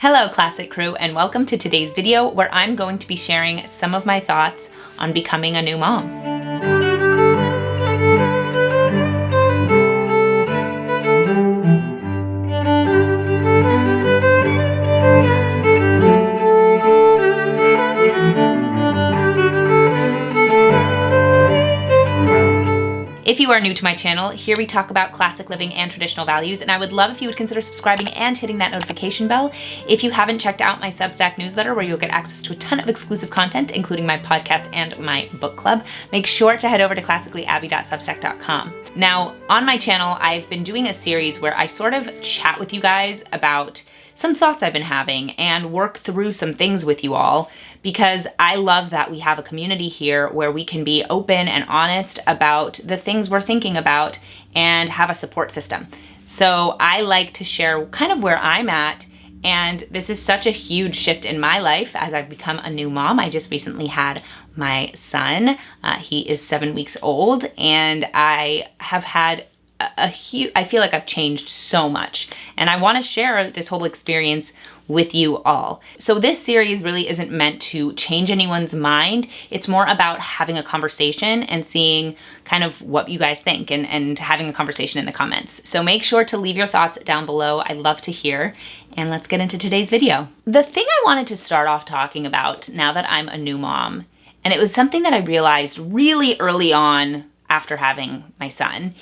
Hello Classic Crew, and welcome to today's video where I'm going to be sharing some of my thoughts on becoming a new mom. If you are new to my channel, here we talk about classic living and traditional values, and I would love if you would consider subscribing and hitting that notification bell. If you haven't checked out my Substack newsletter where you'll get access to a ton of exclusive content, including my podcast and my book club, make sure to head over to classicallyabby.substack.com. Now, on my channel, I've been doing a series where I sort of chat with you guys about some thoughts I've been having and work through some things with you all, because I love that we have a community here where we can be open and honest about the things we're thinking about and have a support system. So I like to share kind of where I'm at, and this is such a huge shift in my life as I've become a new mom. I just recently had my son. He is 7 weeks old, and I have had I feel like I've changed so much, and I want to share this whole experience with you all. So this series really isn't meant to change anyone's mind. It's more about having a conversation and seeing kind of what you guys think and having a conversation in the comments. So make sure to leave your thoughts down below. I'd love to hear, and let's get into today's video. The thing I wanted to start off talking about now that I'm a new mom, and it was something that I realized really early on after having my son,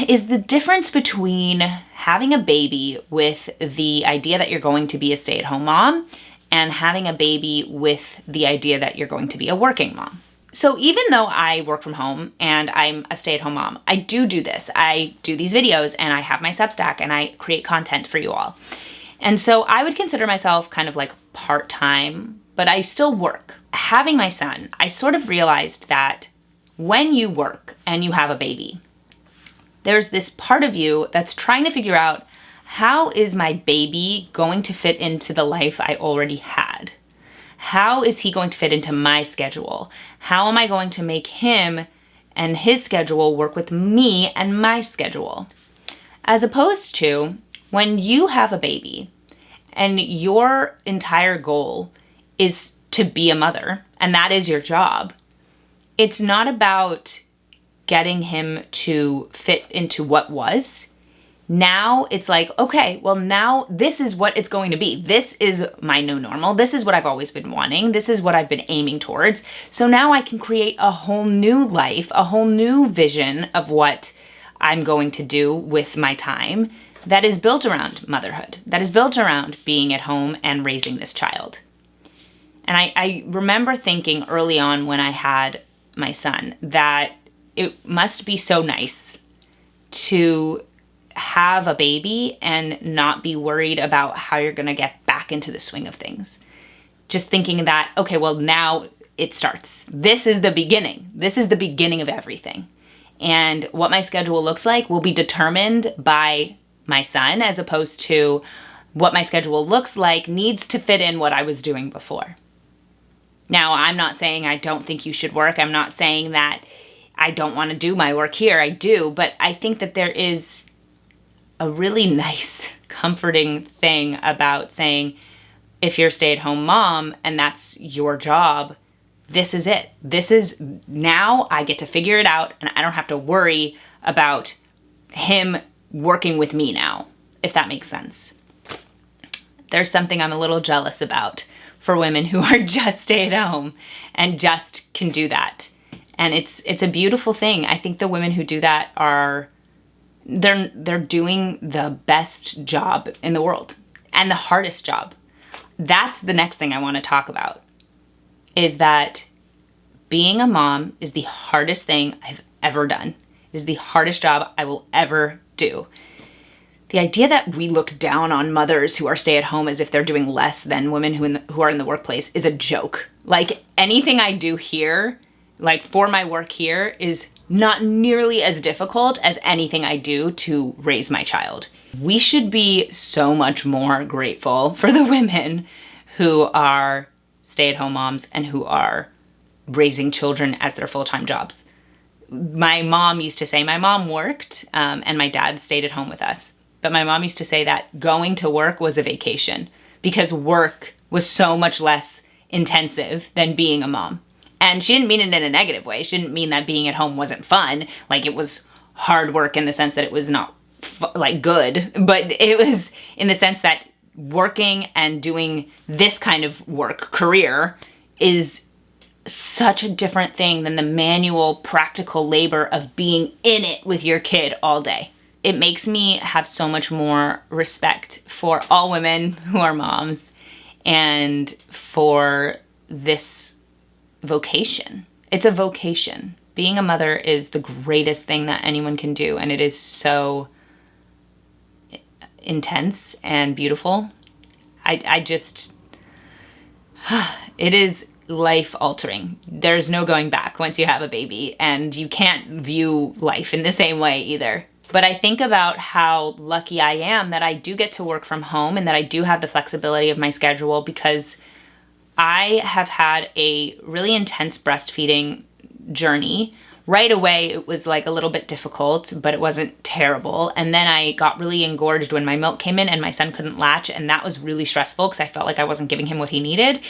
is the difference between having a baby with the idea that you're going to be a stay-at-home mom and having a baby with the idea that you're going to be a working mom. So even though I work from home and I'm a stay-at-home mom, I do this. I do these videos and I have my Substack and I create content for you all. And so I would consider myself kind of like part-time, but I still work. Having my son, I sort of realized that when you work and you have a baby, there's this part of you that's trying to figure out, how is my baby going to fit into the life I already had? How is he going to fit into my schedule? How am I going to make him and his schedule work with me and my schedule? As opposed to when you have a baby and your entire goal is to be a mother, and that is your job, it's not about getting him to fit into what was. Now it's like, okay, well now this is what it's going to be. This is my new normal. This is what I've always been wanting. This is what I've been aiming towards. So now I can create a whole new life, a whole new vision of what I'm going to do with my time that is built around motherhood, that is built around being at home and raising this child. And I remember thinking early on when I had my son that it must be so nice to have a baby and not be worried about how you're going to get back into the swing of things. Just thinking that, okay, well now it starts. This is the beginning. This is the beginning of everything. And what my schedule looks like will be determined by my son, as opposed to what my schedule looks like needs to fit in what I was doing before. Now, I'm not saying I don't think you should work. I'm not saying that I don't want to do my work here. I do, but I think that there is a really nice, comforting thing about saying, if you're a stay-at-home mom and that's your job, this is it. This is, now I get to figure it out and I don't have to worry about him working with me now, if that makes sense. There's something I'm a little jealous about for women who are just stay-at-home and just can do that. And it's a beautiful thing. I think the women who do that they're doing the best job in the world and the hardest job. That's the next thing I want to talk about, is that being a mom is the hardest thing I've ever done. It is the hardest job I will ever do. The idea that we look down on mothers who are stay-at-home as if they're doing less than women who are in the workplace is a joke. Like, anything I do here, like for my work here, is not nearly as difficult as anything I do to raise my child. We should be so much more grateful for the women who are stay-at-home moms and who are raising children as their full-time jobs. My mom used to say my mom worked and my dad stayed at home with us. but my mom used to say that going to work was a vacation because work was so much less intensive than being a mom. And she didn't mean it in a negative way. She didn't mean that being at home wasn't fun. Like, it was hard work in the sense that it was not like good, but it was in the sense that working and doing this kind of work, career, is such a different thing than the manual, practical labor of being in it with your kid all day. It makes me have so much more respect for all women who are moms and for this vocation. It's a vocation. Being a mother is the greatest thing that anyone can do, and it is so intense and beautiful. I just, it is life altering. There's no going back once you have a baby, and you can't view life in the same way either. But I think about how lucky I am that I do get to work from home and that I do have the flexibility of my schedule, because I have had a really intense breastfeeding journey. Right away, it was like a little bit difficult, but it wasn't terrible. And then I got really engorged when my milk came in and my son couldn't latch. And that was really stressful because I felt like I wasn't giving him what he needed.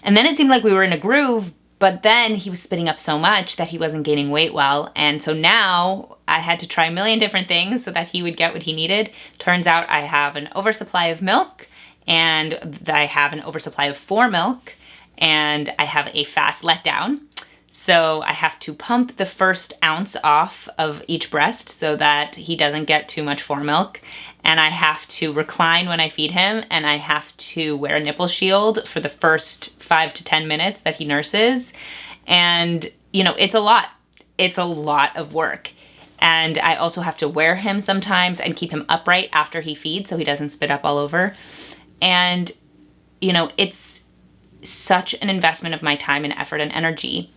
And then it seemed like we were in a groove, but then he was spitting up so much that he wasn't gaining weight well. And so now I had to try a million different things so that he would get what he needed. Turns out I have an oversupply of milk, and I have an oversupply of foremilk, and I have a fast letdown. So I have to pump the first ounce off of each breast so that he doesn't get too much foremilk. And I have to recline when I feed him, and I have to wear a nipple shield for the first 5 to 10 minutes that he nurses. And, you know, it's a lot. It's a lot of work. And I also have to wear him sometimes and keep him upright after he feeds so he doesn't spit up all over. And, you know, it's such an investment of my time and effort and energy.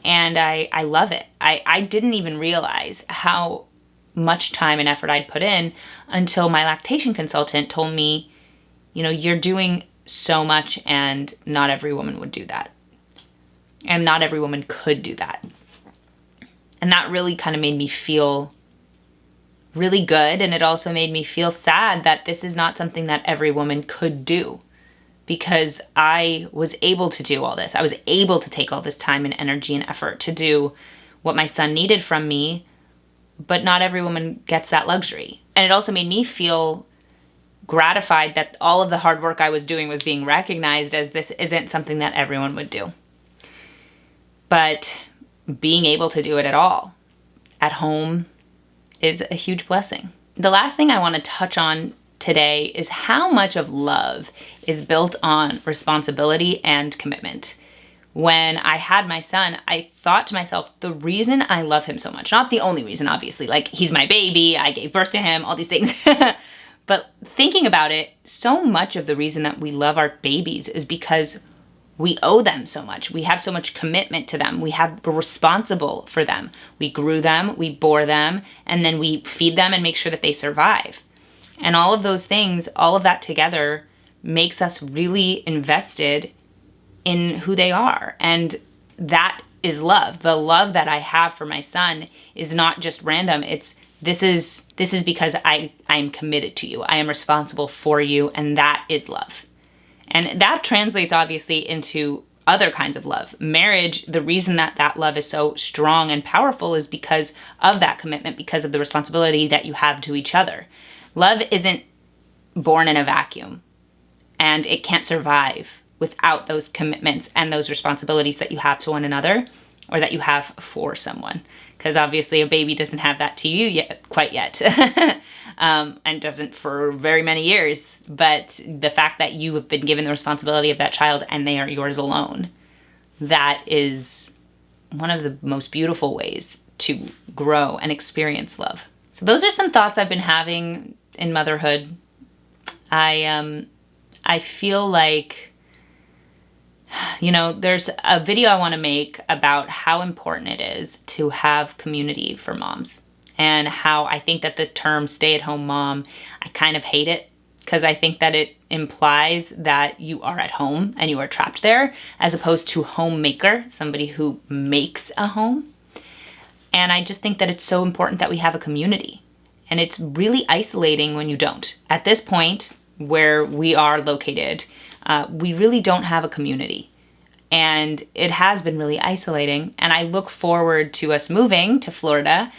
And I love it. I didn't even realize how much time and effort I'd put in until my lactation consultant told me, you know, you're doing so much and not every woman would do that. And not every woman could do that. And that really kind of made me feel really good. And it also made me feel sad that this is not something that every woman could do. Because I was able to do all this. I was able to take all this time and energy and effort to do what my son needed from me, but not every woman gets that luxury. And it also made me feel gratified that all of the hard work I was doing was being recognized, as this isn't something that everyone would do. But being able to do it at all, at home, is a huge blessing. The last thing I want to touch on today is how much of love is built on responsibility and commitment. When I had my son, I thought to myself, the reason I love him so much, not the only reason, obviously, like he's my baby, I gave birth to him, all these things. But thinking about it, so much of the reason that we love our babies is because we owe them so much. We have so much commitment to them. We're responsible for them. We grew them, we bore them, and then we feed them and make sure that they survive. And all of those things, all of that together makes us really invested in who they are. And that is love. The love that I have for my son is not just random. This is because I am committed to you. I am responsible for you, and that is love. And that translates obviously into other kinds of love. Marriage, the reason that love is so strong and powerful is because of that commitment, because of the responsibility that you have to each other. Love isn't born in a vacuum, and it can't survive without those commitments and those responsibilities that you have to one another, or that you have for someone. Because obviously a baby doesn't have that to you quite yet, and doesn't for very many years. But the fact that you have been given the responsibility of that child and they are yours alone, that is one of the most beautiful ways to grow and experience love. So those are some thoughts I've been having in motherhood. I feel like, you know, there's a video I want to make about how important it is to have community for moms, and how I think that the term stay-at-home mom, I kind of hate it, because I think that it implies that you are at home and you are trapped there, as opposed to homemaker, somebody who makes a home. And I just think that it's so important that we have a community. And it's really isolating when you don't. At this point where we are located, we really don't have a community. And it has been really isolating. And I look forward to us moving to Florida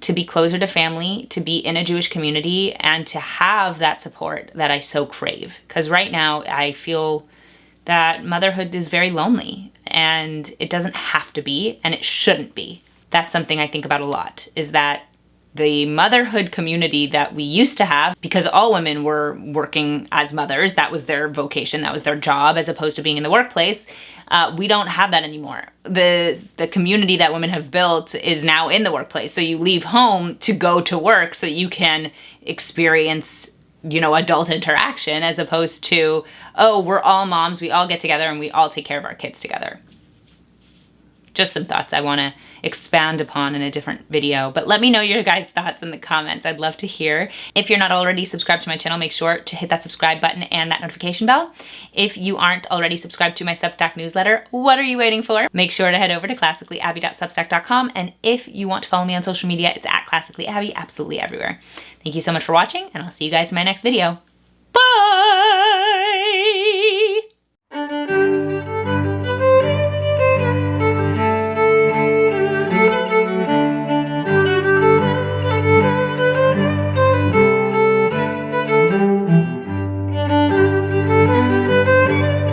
to be closer to family, to be in a Jewish community, and to have that support that I so crave. Because right now I feel that motherhood is very lonely, and it doesn't have to be, and it shouldn't be. That's something I think about a lot, is that the motherhood community that we used to have, because all women were working as mothers, that was their vocation, that was their job, as opposed to being in the workplace, we don't have that anymore. The community that women have built is now in the workplace. So you leave home to go to work so you can experience, adult interaction, as opposed to, oh, we're all moms, we all get together and we all take care of our kids together. Just some thoughts I want to expand upon in a different video, but let me know your guys' thoughts in the comments. I'd love to hear. If you're not already subscribed to my channel, make sure to hit that subscribe button and that notification bell. If you aren't already subscribed to my Substack newsletter, what are you waiting for? Make sure to head over to classicallyabby.substack.com, and if you want to follow me on social media, it's @classicallyabby, absolutely everywhere. Thank you so much for watching, and I'll see you guys in my next video.